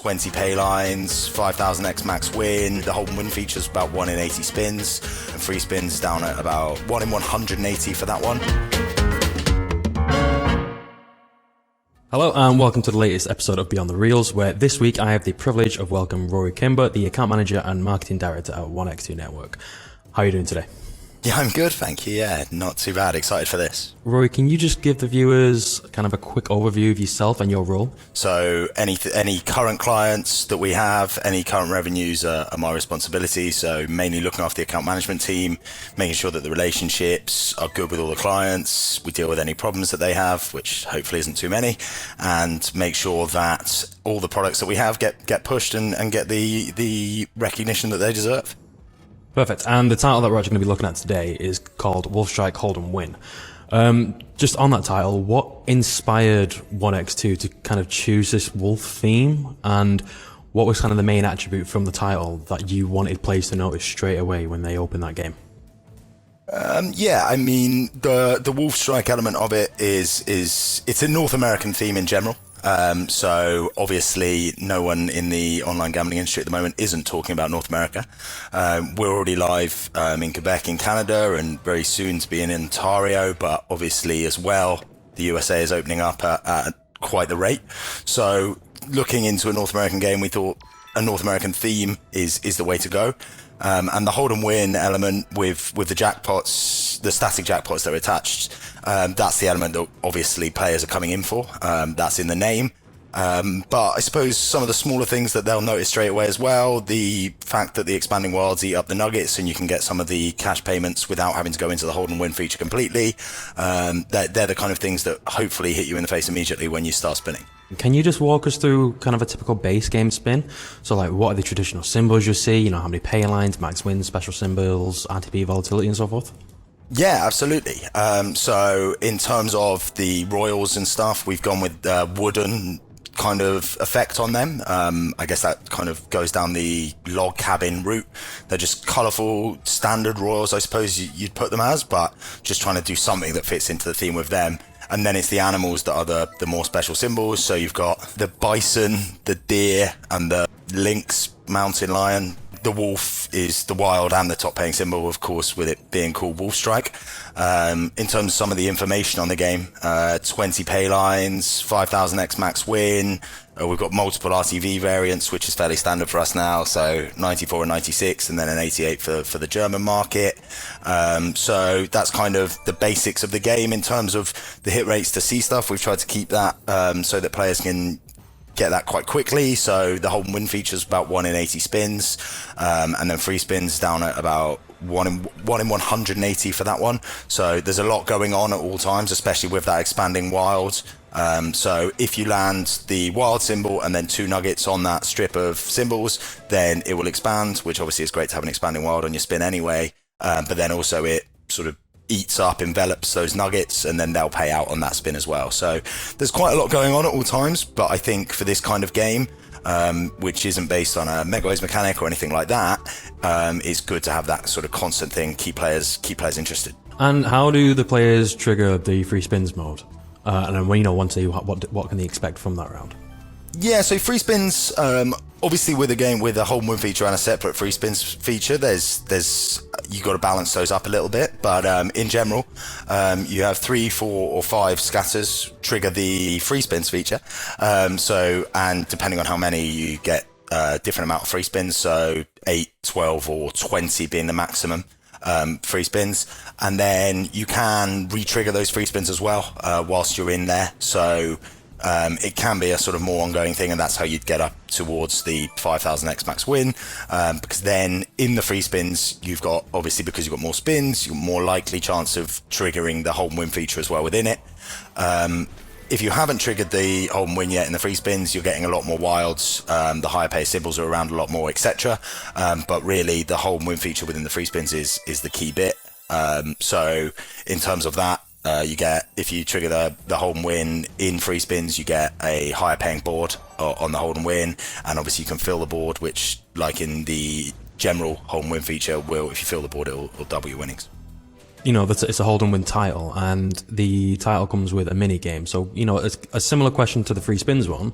20 pay lines, 5,000x max win. The hold and win feature is about 1 in 80 spins, and free spins down at about 1 in 180 for that one. Hello and welcome to the latest episode of Beyond the Reels, where this week I have the privilege of welcoming Rory Kimber, the account manager and marketing director at 1x2 Network. How are you doing today? Yeah, I'm good, thank you. Yeah, not too bad. Excited for this. Rory, can you just give the viewers kind of a quick overview of yourself and your role? So any current clients that we have, any current revenues are my responsibility. So mainly looking after the account management team, making sure that the relationships are good with all the clients. We deal with any problems that they have, which hopefully isn't too many, and make sure that all the products that we have get pushed and get the recognition that they deserve. Perfect. And the title that we're actually going to be looking at today is called Wolf Strike Hold and Win. Just on that title, what inspired 1x2 to kind of choose this wolf theme, and what was kind of the main attribute from the title that you wanted players to notice straight away when they open that game? Yeah, I mean, the wolf strike element of it is it's a North American theme in general. So obviously no one in the online gambling industry at the moment isn't talking about North America. We're already live in Quebec in Canada, and very soon to be in Ontario, but obviously as well the USA is opening up at quite the rate. So looking into a North American game, we thought a North American theme is the way to go. And the hold and win element with the jackpots, the static jackpots that are attached, that's the element that obviously players are coming in for. That's in the name. But I suppose some of the smaller things that they'll notice straight away as well, the fact that the expanding wilds eat up the nuggets and you can get some of the cash payments without having to go into the hold and win feature completely. They're the kind of things that hopefully hit you in the face immediately when you start spinning. Can you just walk us through kind of a typical base game spin? So like, what are the traditional symbols you see? You know, how many pay lines, max wins, special symbols, RTP volatility and so forth? Yeah, absolutely. So in terms of the royals and stuff, we've gone with wooden kind of effect on them. I guess that kind of goes down the log cabin route. They're just colourful standard royals, I suppose you'd put them as, but just trying to do something that fits into the theme with them. And then it's the animals that are the more special symbols. So you've got the bison, the deer, and the lynx mountain lion. The wolf is the wild and the top paying symbol, of course, with it being called Wolf Strike. In terms of some of the information on the game, 20 pay lines, 5,000x max win. We've got multiple RTV variants, which is fairly standard for us now. So 94 and 96, and then an 88 for the German market. So that's kind of the basics of the game. In terms of the hit rates to see stuff, we've tried to keep that so that players can get that quite quickly. So the hold and win feature is about 1 in 80 spins, and then free spins down at about 1 in 180 for that one. So there's a lot going on at all times, especially with that expanding wild. So if you land the wild symbol and then 2 nuggets on that strip of symbols, then it will expand, which obviously is great to have an expanding wild on your spin anyway. But then also it sort of eats up, envelops those nuggets, and then they'll pay out on that spin as well. So there's quite a lot going on at all times, but I think for this kind of game, which isn't based on a mega ways mechanic or anything like that, it's good to have that sort of constant thing, keep players interested. And how do the players trigger the free spins mode? And then when once what can they expect from that round? Yeah, so free spins, obviously with a game with a hold and win feature and a separate free spins feature, there's you got to balance those up a little bit. But in general, you have 3, 4, or 5 scatters trigger the free spins feature. And depending on how many, you get a different amount of free spins. So 8, 12, or 20 being the maximum free spins. And then you can re-trigger those free spins as well whilst you're in there. So it can be a sort of more ongoing thing, and that's how you'd get up towards the 5,000x max win, because then in the free spins you've got, obviously because you've got more spins, you've got more likely chance of triggering the hold and win feature as well within it. If you haven't triggered the hold and win yet in the free spins, you're getting a lot more wilds, the higher pay symbols are around a lot more, etc. But really the hold and win feature within the free spins is the key bit. So in terms of that, you get, if you trigger the hold and win in free spins, you get a higher paying board on the hold and win, and obviously you can fill the board, which, like in the general hold and win feature, will, if you fill the board, it'll double your winnings. You know, it's a hold and win title, and the title comes with a mini game. So, you know, it's a similar question to the free spins one.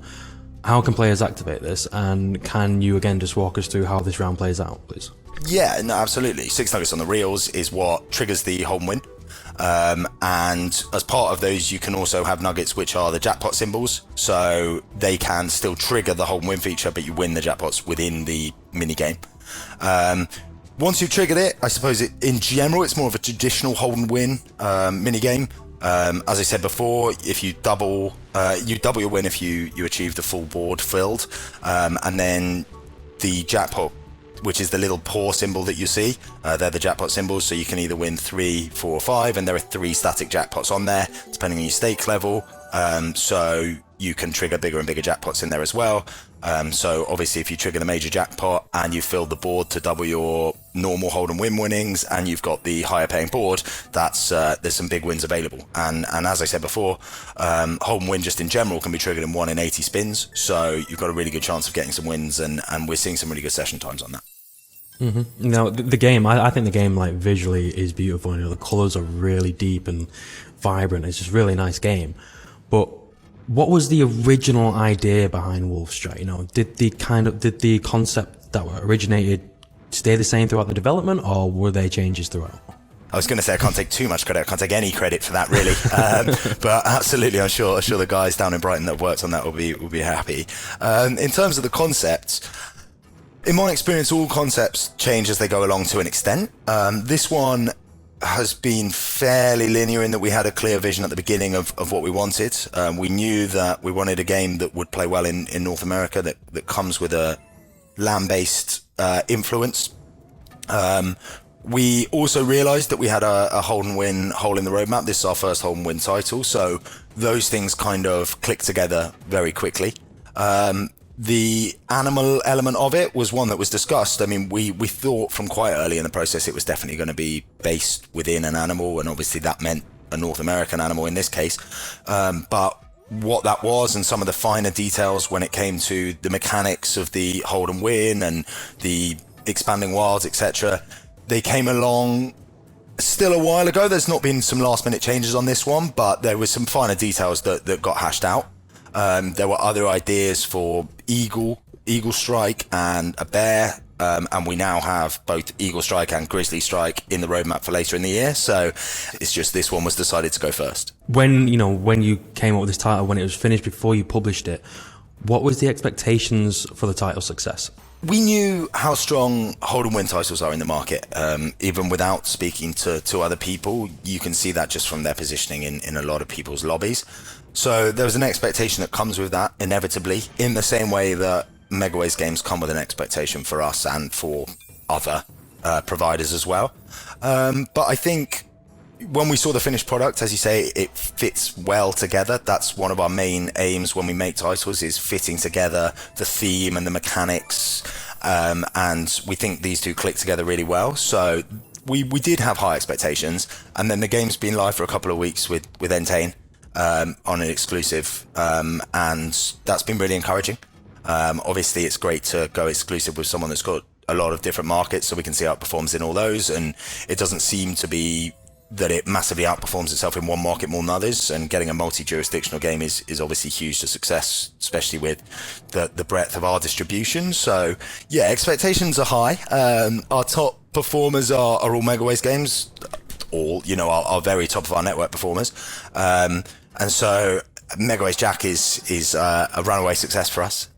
How can players activate this, and can you again just walk us through how this round plays out, please? Yeah, no, absolutely. 6 nuggets on the reels is what triggers the home win. And as part of those, you can also have nuggets which are the jackpot symbols, so they can still trigger the home win feature, but you win the jackpots within the mini game. Once you've triggered it, I suppose in general it's more of a traditional hold and win mini game. As I said before, if you double your win if you achieve the full board filled, and then the jackpot, which is the little paw symbol that you see, they're the jackpot symbols, so you can either win 3, 4, or 5, and there are 3 static jackpots on there depending on your stake level, so you can trigger bigger and bigger jackpots in there as well. So obviously if you trigger the major jackpot and you fill the board to double your normal hold and win winnings, and you've got the higher paying board, that's there's some big wins available. And as I said before, hold and win just in general can be triggered in 1 in 80 spins, so you've got a really good chance of getting some wins, and we're seeing some really good session times on that. Mm-hmm. Now the game, I think the game like visually is beautiful. You know, the colors are really deep and vibrant. It's just a really nice game. But what was the original idea behind Wolf Strike? You know, did the concept that were originated stay the same throughout the development, or were there changes throughout? I was going to say I can't take too much credit. I can't take any credit for that, really. But absolutely, I'm sure the guys down in Brighton that worked on that will be happy. In terms of the concepts, in my experience, all concepts change as they go along to an extent. This one has been fairly linear in that we had a clear vision at the beginning of what we wanted. We knew that we wanted a game that would play well in North America, that comes with a land-based influence. We also realized that we had a hold and win hole in the roadmap. This is our first hold and win title, so those things kind of clicked together very quickly. The animal element of it was one that was discussed. I mean, we thought from quite early in the process it was definitely going to be based within an animal, and obviously that meant a North American animal in this case. But what that was, and some of the finer details when it came to the mechanics of the hold and win and the expanding wilds, etc., they came along still a while ago. There's not been some last minute changes on this one, but there was some finer details that got hashed out. There were other ideas for eagle strike and a bear, and we now have both eagle strike and grizzly strike in the roadmap for later in the year, so it's just this one was decided to go first. When you came up with this title, when it was finished, before you published it, what was the expectations for the title's success? We knew how strong hold and win titles are in the market. Even without speaking to other people, you can see that just from their positioning in a lot of people's lobbies. So there was an expectation that comes with that, inevitably, in the same way that Megaways games come with an expectation for us and for other providers as well. But I think when we saw the finished product, as you say, it fits well together. That's one of our main aims when we make titles, is fitting together the theme and the mechanics. And we think these two click together really well. So we did have high expectations. And then the game's been live for a couple of weeks with Entain on an exclusive. And that's been really encouraging. Obviously, it's great to go exclusive with someone that's got a lot of different markets, so we can see how it performs in all those. And it doesn't seem to be that it massively outperforms itself in one market more than others, and getting a multi-jurisdictional game is obviously huge to success, especially with the breadth of our distribution. So yeah, expectations are high. Our top performers are all Megaways games, all, our very top of our network performers. And so Megaways Jack is a runaway success for us.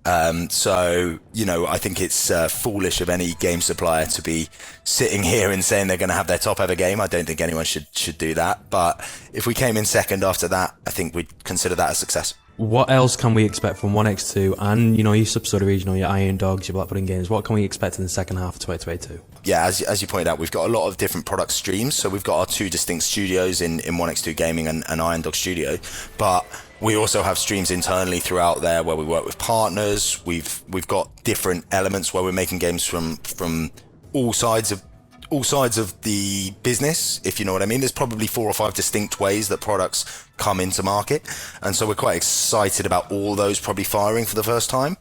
So, I think it's foolish of any game supplier to be sitting here and saying they're going to have their top ever game. I don't think anyone should do that. But if we came in second after that, I think we'd consider that a success. What else can we expect from 1x2 and, your subsidiaries, your Iron Dogs, your Black Pudding Games? What can we expect in the second half of 2022? Yeah, as you pointed out, we've got a lot of different product streams. So we've got our two distinct studios in 1x2 Gaming and Iron Dog Studio. But we also have streams internally throughout there where we work with partners. We've got different elements where we're making games from all sides of the business, if you know what I mean. There's probably 4 or 5 distinct ways that products come into market, and so we're quite excited about all those probably firing for the first time.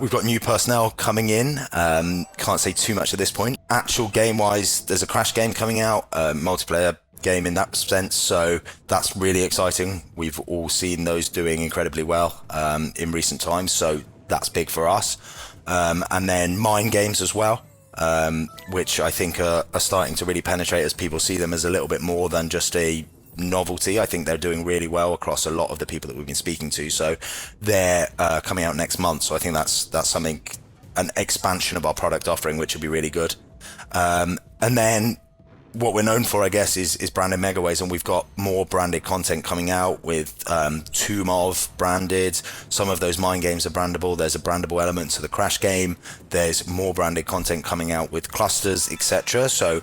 We've got new personnel coming in. Can't say too much at this point. Actual game wise, there's a Crash game coming out, multiplayer game in that sense. So that's really exciting. We've all seen those doing incredibly well in recent times. So that's big for us. And then mind games as well, which I think are starting to really penetrate as people see them as a little bit more than just a novelty. I think they're doing really well across a lot of the people that we've been speaking to. So they're coming out next month. So I think that's something, an expansion of our product offering, which would be really good. And then what we're known for, I guess, is branded megaways, and we've got more branded content coming out with Tomb of branded. Some of those mind games are brandable. There's a brandable element to the Crash game. There's more branded content coming out with clusters, etc. So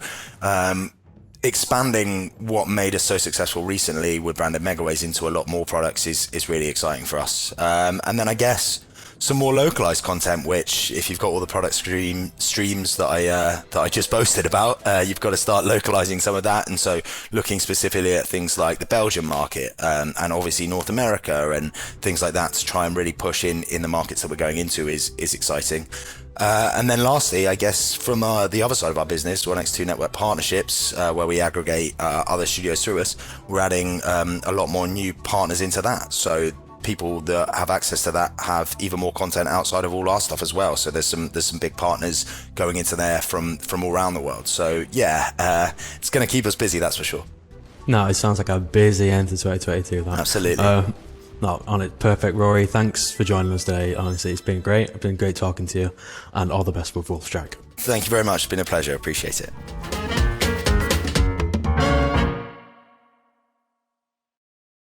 expanding what made us so successful recently with branded megaways into a lot more products is really exciting for us. And then I guess some more localized content, which if you've got all the product streams that I just boasted about, you've got to start localizing some of that. And so looking specifically at things like the Belgian market and obviously North America and things like that to try and really push in the markets that we're going into is exciting. And then lastly, I guess from the other side of our business, 1x2 Network partnerships, where we aggregate other studios through us, we're adding a lot more new partners into that. So people that have access to that have even more content outside of all our stuff as well. So there's some big partners going into there from all around the world. So yeah, it's going to keep us busy, that's for sure. No, it sounds like a busy end to 2022. That. Absolutely. No, on it, perfect, Rory. Thanks for joining us today. Honestly, it's been great. It's been great talking to you, and all the best with Wolf Strike. Thank you very much. It's been a pleasure. Appreciate it.